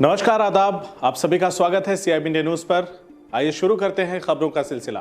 नमस्कार, आदाब। आप सभी का स्वागत है सीआईबी इंडिया न्यूज पर। आइए शुरू करते हैं खबरों का सिलसिला।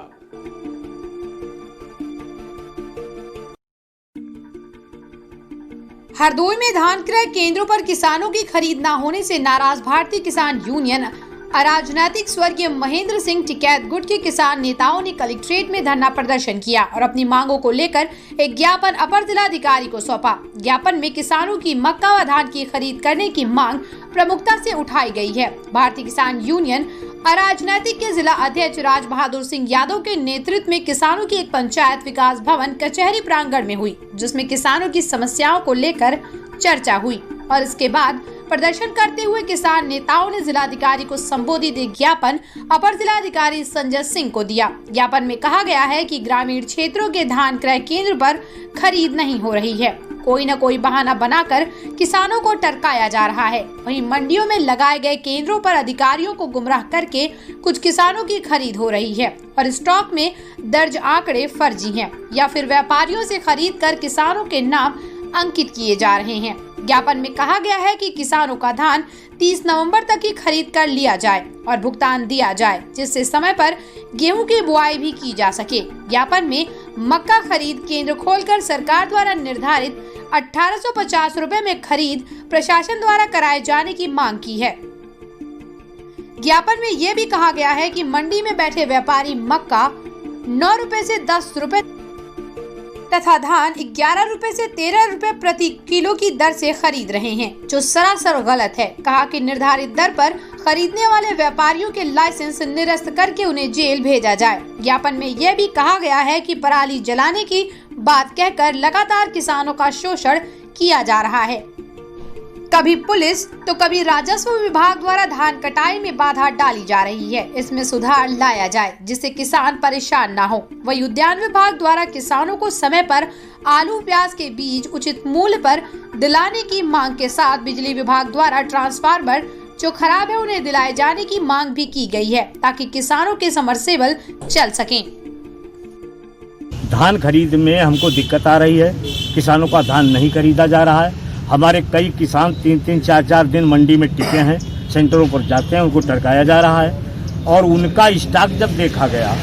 हरदोई में धान क्रय केंद्रों पर किसानों की खरीद न होने से नाराज भारतीय किसान यूनियन अराजनैतिक स्वर्गीय महेंद्र सिंह टिकैत गुट के किसान नेताओं ने कलेक्ट्रेट में धरना प्रदर्शन किया और अपनी मांगों को लेकर एक ज्ञापन अपर जिलाधिकारी को सौंपा। ज्ञापन में किसानों की मक्का व धान की खरीद करने की मांग प्रमुखता से उठाई गई है। भारतीय किसान यूनियन अराजनैतिक के जिला अध्यक्ष राज बहादुर सिंह यादव के नेतृत्व में किसानों की एक पंचायत विकास भवन कचहरी प्रांगण में हुई, जिसमें किसानों की समस्याओं को लेकर चर्चा हुई और इसके बाद प्रदर्शन करते हुए किसान नेताओं ने जिलाधिकारी को संबोधित एक ज्ञापन अपर जिलाधिकारी संजय सिंह को दिया। ज्ञापन में कहा गया है कि ग्रामीण क्षेत्रों के धान क्रय केंद्र पर खरीद नहीं हो रही है, कोई न कोई बहाना बनाकर किसानों को टरकाया जा रहा है। वहीं मंडियों में लगाए गए केंद्रों पर अधिकारियों को गुमराह करके कुछ किसानों की खरीद हो रही है और स्टॉक में दर्ज आंकड़े फर्जी हैं या फिर व्यापारियों से खरीद कर किसानों के नाम अंकित किए जा रहे हैं। ज्ञापन में कहा गया है कि किसानों का धान 30 नवंबर तक ही खरीद कर लिया जाए और भुगतान दिया जाए, जिससे समय पर गेहूं की बुआई भी की जा सके। ज्ञापन में मक्का खरीद केंद्र खोलकर सरकार द्वारा निर्धारित 1850 रुपए में खरीद प्रशासन द्वारा कराए जाने की मांग की है। ज्ञापन में यह भी कहा गया है कि मंडी में बैठे व्यापारी मक्का 9 रुपए से 10 रुपए तथा धान 11 रुपए से 13 रुपए प्रति किलो की दर से खरीद रहे हैं, जो सरासर गलत है। कहा कि निर्धारित दर पर खरीदने वाले व्यापारियों के लाइसेंस निरस्त करके उन्हें जेल भेजा जाए। ज्ञापन में यह भी कहा गया है कि पराली जलाने की बात कहकर लगातार किसानों का शोषण किया जा रहा है। कभी पुलिस तो कभी राजस्व विभाग द्वारा धान कटाई में बाधा डाली जा रही है। इसमें सुधार लाया जाए जिससे किसान परेशान ना हो। वही उद्यान विभाग द्वारा किसानों को समय पर आलू प्याज के बीज उचित मूल्य पर दिलाने की मांग के साथ बिजली विभाग द्वारा ट्रांसफार्मर जो खराब है उन्हें दिलाए जाने की मांग भी की गई है, ताकि किसानों के समरसेबल चल सकें। धान खरीद में हमको दिक्कत आ रही है, किसानों का धान नहीं खरीदा जा रहा है। हमारे कई किसान 3-3, 4-4 दिन मंडी में टिके हैं, सेंटरों पर जाते हैं, उनको टरकाया जा रहा है और उनका स्टॉक जब देखा गया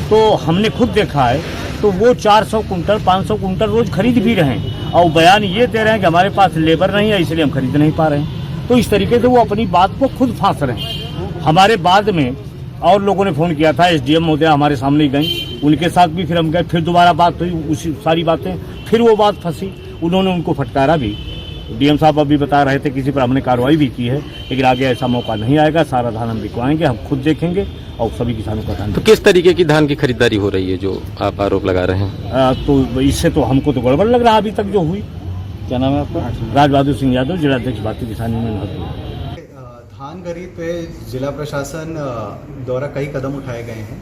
तो हमने खुद देखा है तो वो 400 कुंटल 500 कुंटल रोज खरीद भी रहे हैं और बयान ये दे रहे हैं कि हमारे पास लेबर नहीं है इसलिए हम खरीद नहीं पा रहे हैं। तो इस तरीके से वो अपनी बात को खुद फांस रहे हैं। हमारे बाद में और लोगों ने फ़ोन किया था, एसडीएम महोदय हमारे सामने गए, उनके साथ भी फिर हम गए, फिर दोबारा बात हुई, उसी सारी बातें, फिर वो बात फंसी, उन्होंने उनको फटकारा भी। डीएम साहब अभी बता रहे थे किसी पर हमने कार्रवाई भी की है, लेकिन आगे ऐसा मौका नहीं आएगा। सारा धान हम बिकवाएंगे, हम खुद देखेंगे और सभी किसानों का धान। तो किस तरीके की धान की खरीदारी हो रही है जो आप आरोप लगा रहे हैं? तो इससे तो हमको तो गड़बड़ लग रहा है अभी तक जो हुई। क्या नाम है आपका? राज बहादुर सिंह यादव, जिलाध्यक्ष भारतीय किसान यूनियन। धान खरीद पे जिला प्रशासन द्वारा कई कदम उठाए गए हैं।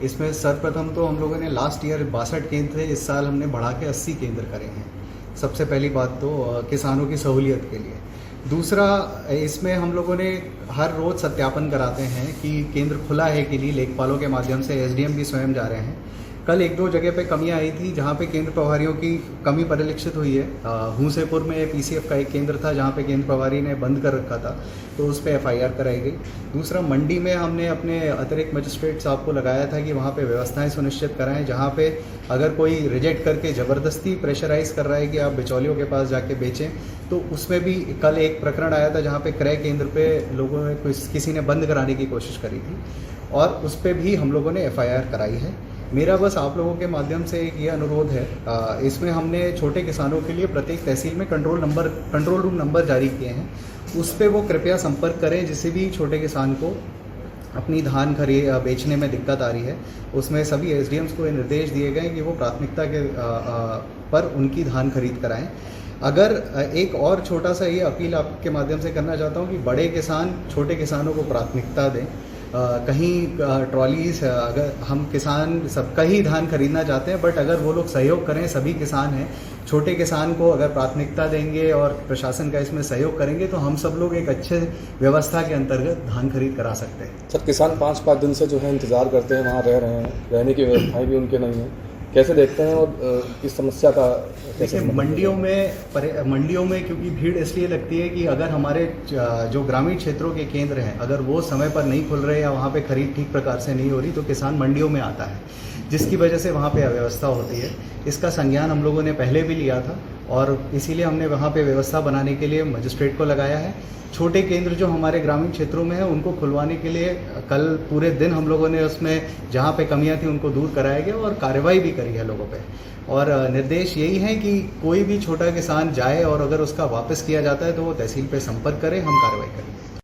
इसमें सर्वप्रथम तो हम लोगों ने लास्ट ईयर 62 केंद्र थे, इस साल हमने बढ़ा के 80 केंद्र करे हैं। सबसे पहली बात तो किसानों की सहूलियत के लिए। दूसरा, इसमें हम लोगों ने हर रोज़ सत्यापन कराते हैं कि केंद्र खुला है कि नहीं। लेखपालों के माध्यम से एसडीएम भी स्वयं जा रहे हैं। कल 1-2 जगह पे कमियां आई थी जहां पे केंद्र प्रभारियों की कमी परिलक्षित हुई है। हुसेपुर में पीसीएफ का एक केंद्र था जहां पे केंद्र प्रभारी ने बंद कर रखा था, तो उस पर एफआईआर कराई गई। दूसरा, मंडी में हमने अपने अतिरिक्त मजिस्ट्रेट साहब को लगाया था कि वहां पे व्यवस्थाएं सुनिश्चित कराएं, जहां पे अगर कोई रिजेक्ट करके ज़बरदस्ती प्रेशराइज कर रहा है कि आप बिचौलियों के पास जाके बेचें, तो उसमें भी कल एक प्रकरण आया था जहाँ पे क्रय केंद्र पे लोगों ने किसी ने बंद कराने की कोशिश करी थी और उस पर भी हम लोगों ने एफआईआर कराई है। मेरा बस आप लोगों के माध्यम से एक ये अनुरोध है, इसमें हमने छोटे किसानों के लिए प्रत्येक तहसील में कंट्रोल रूम नंबर जारी किए हैं, उस पर वो कृपया संपर्क करें। जिसे भी छोटे किसान को अपनी धान बेचने में दिक्कत आ रही है, उसमें सभी एसडीएम्स को निर्देश दिए गए कि वो प्राथमिकता के पर उनकी धान खरीद कराएं। अगर एक और छोटा सा ये अपील आपके माध्यम से करना चाहता हूँ कि बड़े किसान छोटे किसानों को प्राथमिकता दें। कहीं ट्रॉलीज, अगर हम किसान सबका ही धान खरीदना चाहते हैं, बट अगर वो लोग सहयोग करें, सभी किसान हैं, छोटे किसान को अगर प्राथमिकता देंगे और प्रशासन का इसमें सहयोग करेंगे तो हम सब लोग एक अच्छे व्यवस्था के अंतर्गत धान खरीद करा सकते हैं। सर, किसान 5-5 दिन से जो है इंतज़ार करते हैं, वहाँ रह रहे हैं, रहने की व्यवस्थाएं भी उनके नहीं है, कैसे देखते हैं और इस समस्या का कैसे देखिए, मंडियों में क्योंकि भीड़ इसलिए लगती है कि अगर हमारे जो ग्रामीण क्षेत्रों के केंद्र हैं अगर वो समय पर नहीं खुल रहे या वहाँ पे खरीद ठीक प्रकार से नहीं हो रही तो किसान मंडियों में आता है, जिसकी वजह से वहाँ पे अव्यवस्था होती है। इसका संज्ञान हम लोगों ने पहले भी लिया था और इसीलिए हमने वहाँ पे व्यवस्था बनाने के लिए मजिस्ट्रेट को लगाया है। छोटे केंद्र जो हमारे ग्रामीण क्षेत्रों में हैं उनको खुलवाने के लिए कल पूरे दिन हम लोगों ने उसमें जहाँ पे कमियाँ थी उनको दूर कराया गया और कार्रवाई भी करी है लोगों पे। और निर्देश यही है कि कोई भी छोटा किसान जाए और अगर उसका वापस किया जाता है तो वो तहसील पे संपर्क करे, हम कार्रवाई करें।